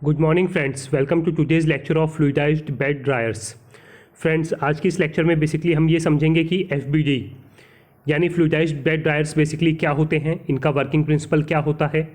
Good morning friends, welcome to today's lecture of fluidized bed dryers. Friends, आज की इस lecture में basically हम ये समझेंगे कि एफबीडी यानी फ्लूइडाइज्ड बेड ड्रायर्स बेसिकली क्या होते हैं, इनका वर्किंग प्रिंसिपल क्या होता है,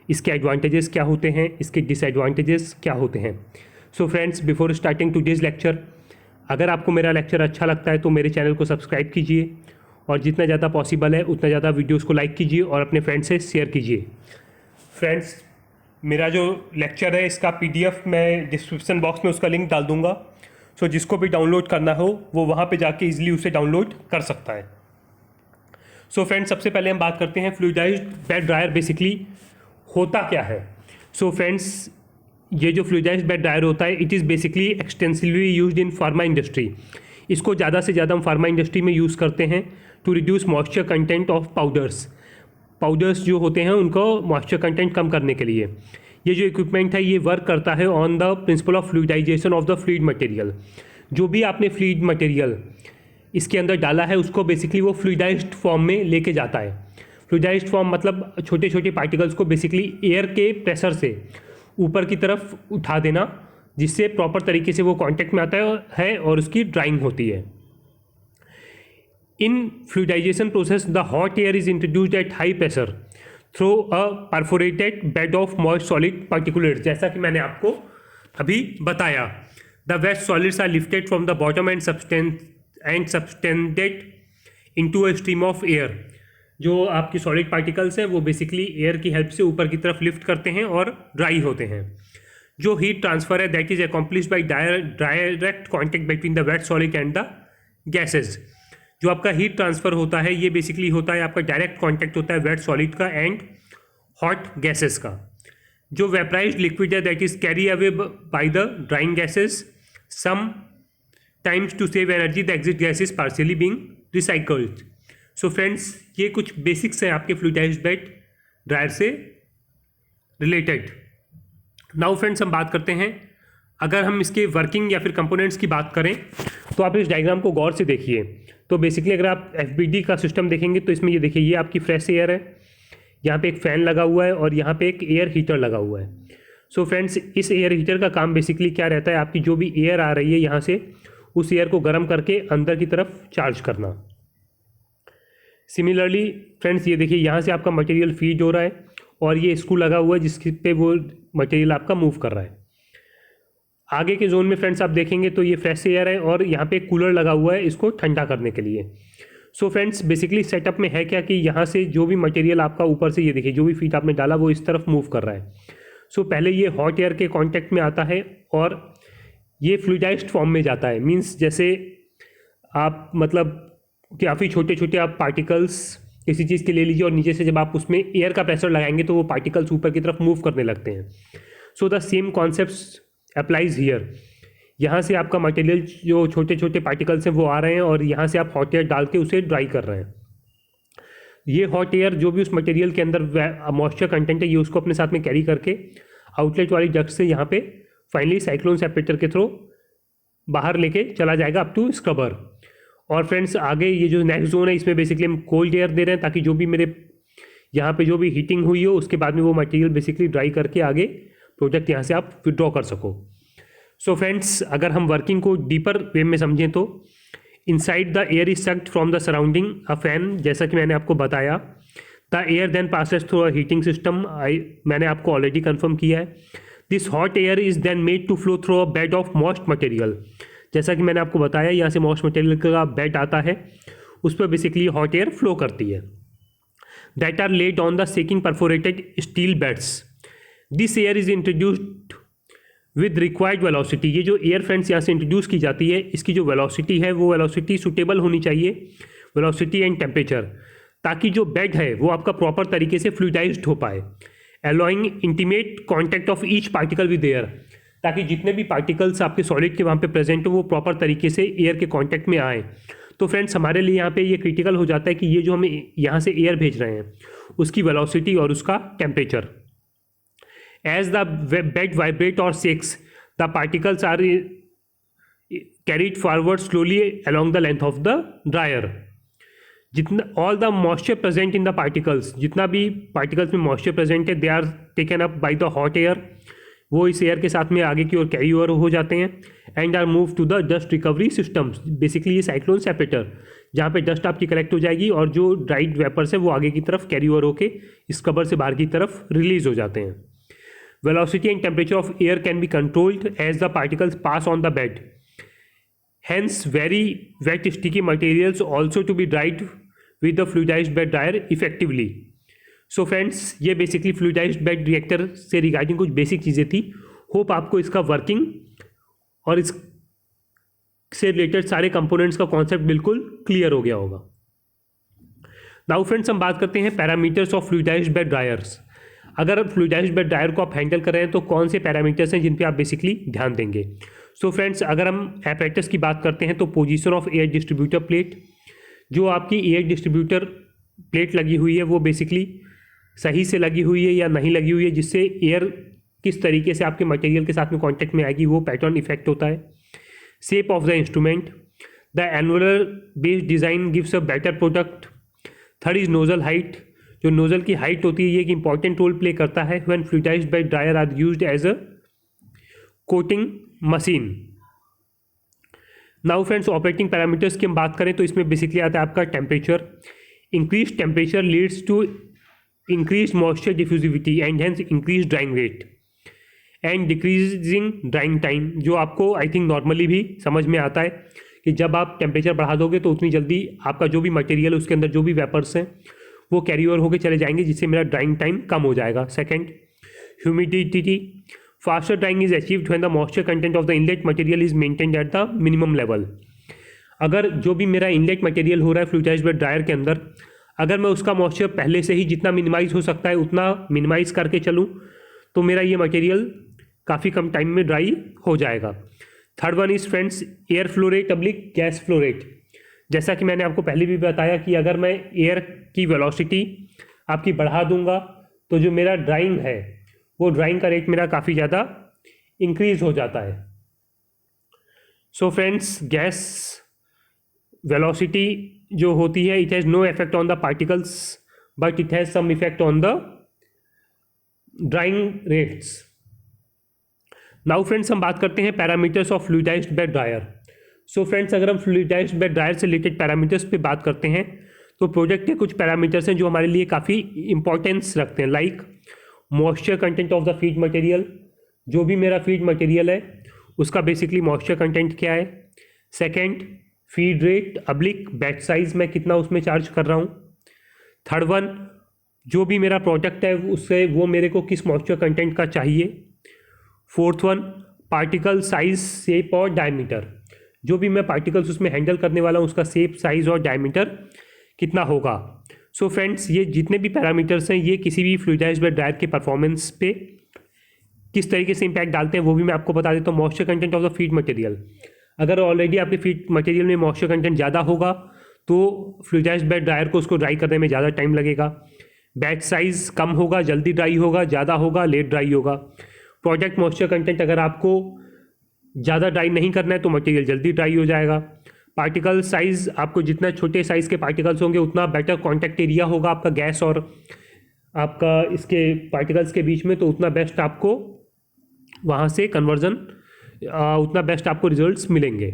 इसके एडवांटेजेस क्या होते हैं, इसके डिसएडवांटेजेस क्या होते हैं। So friends, before starting today's lecture, अगर आपको मेरा लेक्चर अच्छा लगता है तो मेरे चैनल को सब्सक्राइब कीजिए और जितना ज़्यादा पॉसिबल है उतना ज़्यादा वीडियोज़ को लाइक कीजिए और अपने फ्रेंड्स से शेयर कीजिए। फ्रेंड्स, मेरा जो लेक्चर है इसका पीडीएफ मैं डिस्क्रिप्शन बॉक्स में उसका लिंक डाल दूंगा। सो जिसको भी डाउनलोड करना हो वो वहाँ पे जाके इजीली उसे डाउनलोड कर सकता है। सो फ्रेंड्स, सबसे पहले हम बात करते हैं फ्लूइडाइज्ड बेड ड्रायर बेसिकली होता क्या है। सो फ्रेंड्स, ये जो फ्लूइडाइज्ड बेड ड्रायर होता है it is basically extensively used in pharma industry. इसको ज़्यादा से ज़्यादा हम फार्मा इंडस्ट्री में यूज़ करते हैं to reduce moisture content of powders जो होते हैं उनको मॉइस्चर कंटेंट कम करने के लिए ये जो इक्विपमेंट है ये वर्क करता है on the principle of fluidization of the fluid material. जो भी आपने फ्लूइड मटेरियल इसके अंदर डाला है उसको बेसिकली वो फ्लूइडाइज्ड फॉर्म में लेके जाता है। फ्लूइडाइज्ड फॉर्म मतलब छोटे छोटे पार्टिकल्स को बेसिकली एयर के प्रेशर से ऊपर की तरफ उठा देना, जिससे प्रॉपर तरीके से वो कांटेक्ट में आता है और उसकी ड्राइंग होती है। In fluidization process, the hot air is introduced at high pressure through a perforated bed of moist solid particulates. जैसा कि मैंने आपको अभी बताया, the wet solids are lifted from the bottom and subtended into a stream of air. जो आपकी solid particles हैं वो बेसिकली एयर की हेल्प से ऊपर की तरफ लिफ्ट करते हैं और ड्राई होते हैं। जो हीट ट्रांसफर है that is accomplished by direct contact between the wet solid and the gases. जो आपका हीट ट्रांसफ़र होता है ये बेसिकली होता है आपका डायरेक्ट कांटेक्ट होता है वेट सॉलिड का एंड हॉट गैसेस का। जो वेपराइज्ड लिक्विड है that is carry away by the drying gases sometimes to save energy the exit gas is partially being recycled. So friends, ये कुछ basics हैं आपके फ्लूइडाइज्ड बेड ड्रायर से related. Now friends, हम बात करते हैं, अगर हम इसके वर्किंग या फिर कंपोनेंट्स की बात करें तो आप इस डायग्राम को गौर से देखिए। तो बेसिकली अगर आप एफबीडी का सिस्टम देखेंगे तो इसमें ये देखिए, ये आपकी फ्रेश एयर है, यहाँ पे एक फ़ैन लगा हुआ है और यहाँ पे एक एयर हीटर लगा हुआ है। सो फ्रेंड्स, इस एयर हीटर का काम बेसिकली क्या रहता है, आपकी जो भी एयर आ रही है यहाँ से उस एयर को गर्म करके अंदर की तरफ चार्ज करना। सिमिलरली फ्रेंड्स, ये देखिए यहाँ से आपका मटेरियल फीड हो रहा है और ये स्क्रू लगा हुआ है जिस पे वो मटेरियल आपका मूव कर रहा है। आगे के जोन में फ्रेंड्स आप देखेंगे तो ये फ्रेश एयर है और यहाँ पे एक कूलर लगा हुआ है इसको ठंडा करने के लिए। सो फ्रेंड्स, बेसिकली सेटअप में है क्या कि यहाँ से जो भी मटेरियल आपका ऊपर से ये देखिए जो भी फीट आपने डाला वो इस तरफ मूव कर रहा है। सो पहले ये हॉट एयर के कांटेक्ट में आता है और ये फ्लूइडाइज्ड फॉर्म में जाता है। मींस जैसे आप मतलब काफ़ी छोटे छोटे आप पार्टिकल्स किसी चीज़ के ले लीजिए और नीचे से जब आप उसमें एयर का प्रेशर लगाएंगे तो वो पार्टिकल्स ऊपर की तरफ मूव करने लगते हैं। So the same concept applies here. यहाँ से आपका मटेरियल जो छोटे छोटे पार्टिकल्स हैं वो आ रहे हैं और यहाँ से आप हॉट एयर डाल के उसे ड्राई कर रहे हैं। ये हॉट एयर जो भी उस मटेरियल के अंदर मॉइस्चर कंटेंट है ये उसको अपने साथ में कैरी करके आउटलेट वाली डक्ट से यहाँ पे फाइनली साइक्लोन सेपरेटर के थ्रू बाहर लेके चला जाएगा अप टू स्क्रबर। और फ्रेंड्स, आगे ये जो नेक्स्ट जोन है इसमें बेसिकली हम कोल्ड एयर दे रहे हैं ताकि जो भी मेरे यहाँ पे जो भी हीटिंग हुई हो उसके बाद में वो मटेरियल बेसिकली ड्राई करके आगे प्रोडक्ट यहाँ से आप विड्रॉ कर सको। सो फ्रेंड्स, अगर हम वर्किंग को डीपर वे में समझें तो inside the air is sucked from the surrounding a fan, जैसा कि मैंने आपको बताया। The air then passes through a heating system, मैंने आपको ऑलरेडी कंफर्म किया है। This hot air is then made to flow through a bed of moist material, जैसा कि मैंने आपको बताया यहाँ से मॉइस्ट मटेरियल का बेड आता है उस पर बेसिकली हॉट एयर फ्लो करती है। That are laid on the seeking perforated steel beds. This air is introduced with required velocity. ये जो एयर फ्रेंड्स यहाँ से इंट्रोड्यूस की जाती है इसकी जो वेलोसिटी है वो वेलोसिटी सुटेबल होनी चाहिए, वेलोसिटी एंड टेम्परेचर, ताकि जो बेड है वो आपका प्रॉपर तरीके से फ्लूइडाइज्ड हो पाए। Allowing intimate contact of each particle with air, ताकि जितने भी पार्टिकल्स आपके सॉलिड के वहाँ पे प्रेजेंट हो वो प्रॉपर तरीके से एयर के कॉन्टैक्ट में आए। तो फ्रेंड्स, हमारे लिए यहाँ पे ये क्रिटिकल हो जाता है कि ये जो हम यहाँ से एयर भेज रहे हैं उसकी वेलोसिटी और उसका temperature. As the bed vibrate or shakes, the particles are carried forward slowly along the length of the dryer. जितना all the moisture present in the particles, जितना भी particles में moisture present है, they are taken up by the hot air वो इस air के साथ में आगे की ओर कैरी ओवर हो जाते हैं and are move to the dust recovery systems. Basically ये साइक्लोन सेपरेटर, जहाँ पे डस्ट आपकी कलेक्ट हो जाएगी और जो ड्राइड वेपर्स है वो आगे की तरफ कैरी ओवर होके इस कवर से बाहर की तरफ रिलीज हो जाते हैं। Velocity and temperature of air can be controlled as the particles pass on the bed, hence very wet sticky materials also to be dried with the fluidized bed dryer effectively. So friends, ये basically fluidised bed reactor से regarding कुछ basic चीज़ें थी। Hope आपको इसका working और इससे related सारे कंपोनेंट्स का कॉन्सेप्ट बिल्कुल क्लियर हो गया होगा। नाउ फ्रेंड्स, हम बात करते हैं parameters of fluidized bed dryers. अगर फ्लूइडाइज्ड बेड ड्रायर को आप हैंडल कर रहे हैं तो कौन से पैरामीटर्स हैं जिन पे आप बेसिकली ध्यान देंगे। सो फ्रेंड्स, अगर हम एपरेटस की बात करते हैं तो position of air distributor plate, जो आपकी एयर डिस्ट्रीब्यूटर प्लेट लगी हुई है वो बेसिकली सही से लगी हुई है या नहीं लगी हुई है, जिससे एयर किस तरीके से आपके मटेरियल के साथ में कॉन्टैक्ट में आएगी वो पैटर्न इफेक्ट होता है। Shape of the instrument, the annular based design gives a better product. Third is nozzle height, जो नोजल की हाइट होती है ये एक इंपॉर्टेंट रोल प्ले करता है when fluidized bed dryer are used as a coating machine. Now friends, operating parameters की हम बात करें तो इसमें बेसिकली आता है आपका temperature. Increase temperature leads to increase moisture diffusivity and hence increase drying rate and decreasing drying time, जो आपको आई थिंक नॉर्मली भी समझ में आता है कि जब आप टेम्परेचर बढ़ा दोगे तो उतनी जल्दी आपका जो भी मटेरियल है उसके अंदर जो भी वेपर्स हैं वो कैरी ओवर होकर चले जाएंगे, जिससे मेरा ड्राइंग टाइम कम हो जाएगा। Second, humidity, faster drawing is achieved when the moisture content of the inlet material is maintained at the minimum level. अगर जो भी मेरा इनलेट मटेरियल हो रहा है फ्लूइडाइज्ड बेड ड्रायर के अंदर, अगर मैं उसका मॉइस्चर पहले से ही जितना मिनिमाइज हो सकता है उतना मिनिमाइज करके चलूँ तो मेरा ये मटेरियल काफ़ी कम टाइम में ड्राई हो जाएगा। Third one is friends air flow rate oblique gas flow rate. जैसा कि मैंने आपको पहले भी बताया कि अगर मैं एयर की वेलोसिटी आपकी बढ़ा दूंगा तो जो मेरा ड्राइंग है वो ड्राइंग का रेट मेरा काफ़ी ज़्यादा इंक्रीज हो जाता है। सो फ्रेंड्स, गैस वेलोसिटी जो होती है it has no effect on the particles but it has some effect on the drying rates. Now friends, हम बात करते हैं parameters of fluidized bed dryer. So friends, अगर हम फ्लूइडाइज्ड बेड ड्रायर से रिलेटेड पैरामीटर्स पे बात करते हैं तो प्रोडक्ट के कुछ पैरामीटर्स हैं जो हमारे लिए काफ़ी इंपॉर्टेंस रखते हैं, like moisture content of the feed material. जो भी मेरा फीड मटेरियल है उसका बेसिकली मॉइस्चर कंटेंट क्या है। Second, feed rate oblique batch size मैं कितना उसमें चार्ज कर रहा हूँ। थर्ड वन, जो भी मेरा प्रोडक्ट है उससे वो मेरे को किस मॉइस्चर कंटेंट का चाहिए। Fourth one, particle size, shape और डायमीटर, जो भी मैं पार्टिकल्स उसमें हैंडल करने वाला हूँ उसका शेप, साइज और डायमीटर कितना होगा। सो फ्रेंड्स, ये जितने भी पैरामीटर्स हैं ये किसी भी फ्लूइडाइज्ड बेड ड्रायर के परफॉर्मेंस पे किस तरीके से इंपैक्ट डालते हैं वो भी मैं आपको बता देता हूँ। Moisture content of the feed material, अगर ऑलरेडी आपके फीड मटेरियल में मॉइस्चर कंटेंट ज़्यादा होगा तो फ्लूइडाइज्ड बेड ड्रायर को उसको ड्राई करने में ज़्यादा टाइम लगेगा। बैच साइज कम होगा, जल्दी ड्राई होगा, ज़्यादा होगा, लेट ड्राई होगा। प्रोडक्ट मॉइस्चर कंटेंट अगर आपको ज़्यादा ड्राई नहीं करना है तो मटेरियल जल्दी ड्राई हो जाएगा। पार्टिकल साइज़, आपको जितना छोटे साइज़ के पार्टिकल्स होंगे उतना बेटर कॉन्टैक्ट एरिया होगा आपका गैस और आपका इसके पार्टिकल्स के बीच में, तो उतना बेस्ट आपको वहाँ से कन्वर्जन, उतना बेस्ट आपको रिजल्ट्स मिलेंगे।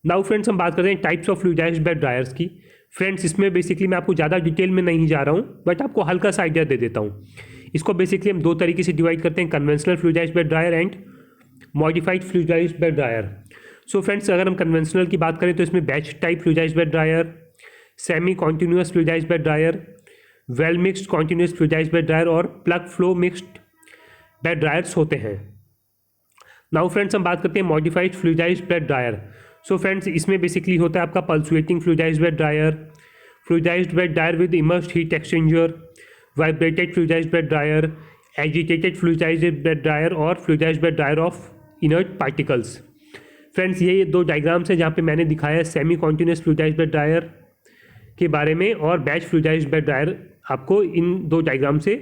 नाउ फ्रेंड्स, हम बात करते हैं types of fluidized bed dryers की। फ्रेंड्स, इसमें बेसिकली मैं आपको ज़्यादा डिटेल में नहीं जा रहा हूँ बट आपको हल्का सा आइडिया दे देता हूँ। इसको बेसिकली हम दो तरीके से डिवाइड करते हैं, conventional fluidized bed dryer and modified fluidized bed dryer. So friends, अगर हम कन्वेंशनल की बात करें तो इसमें batch type fluidized bed dryer, semi continuous fluidized bed dryer, well mixed continuous fluidized bed dryer और plug flow mixed bed dryers होते हैं। नाउ फ्रेंड्स, हम बात करते हैं modified fluidized bed dryer. So friends, इसमें बेसिकली होता है आपका pulsating fluidized bed dryer, fluidized bed dryer with immersed heat exchanger, vibrated fluidized bed dryer, agitated fluidized bed dryer और fluidized bed dryer of inert particles. Friends, ये दो diagrams हैं जहाँ पे मैंने दिखाया है semi continuous fluidized bed dryer के बारे में और बैच फ्लूइडाइज्ड बेड ड्रायर आपको इन दो डायग्राम से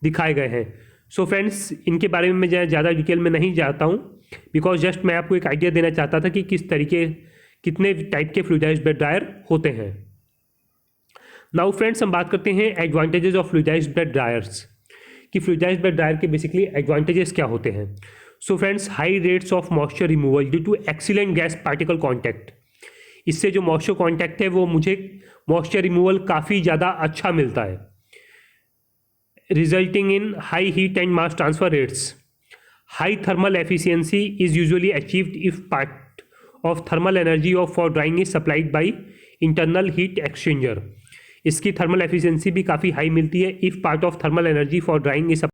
दिखाए गए हैं। सो फ्रेंड्स, इनके बारे में मैं ज़्यादा डिटेल में नहीं जाता हूँ बिकॉज जस्ट मैं आपको एक आइडिया देना चाहता था कि किस तरीके, कितने टाइप के फ्लूइडाइज्ड बेड ड्रायर होते हैं। नाउ फ्रेंड्स, हम बात करते हैं advantages of fluidized bed dryers कि फ्लूइडाइज्ड बेड ड्रायर के बेसिकली एडवांटेजेस क्या होते हैं। So friends, high rates of moisture removal due to excellent gas particle contact. इससे जो मॉइस्चर कॉन्टैक्ट है वो मुझे मॉइस्चर रिमूवल काफ़ी ज़्यादा अच्छा मिलता है, resulting in high heat and mass transfer rates. High thermal efficiency is usually achieved if part of thermal energy of for drawing is supplied by internal heat exchanger. इसकी thermal efficiency भी काफ़ी high मिलती है if part of thermal energy for drawing is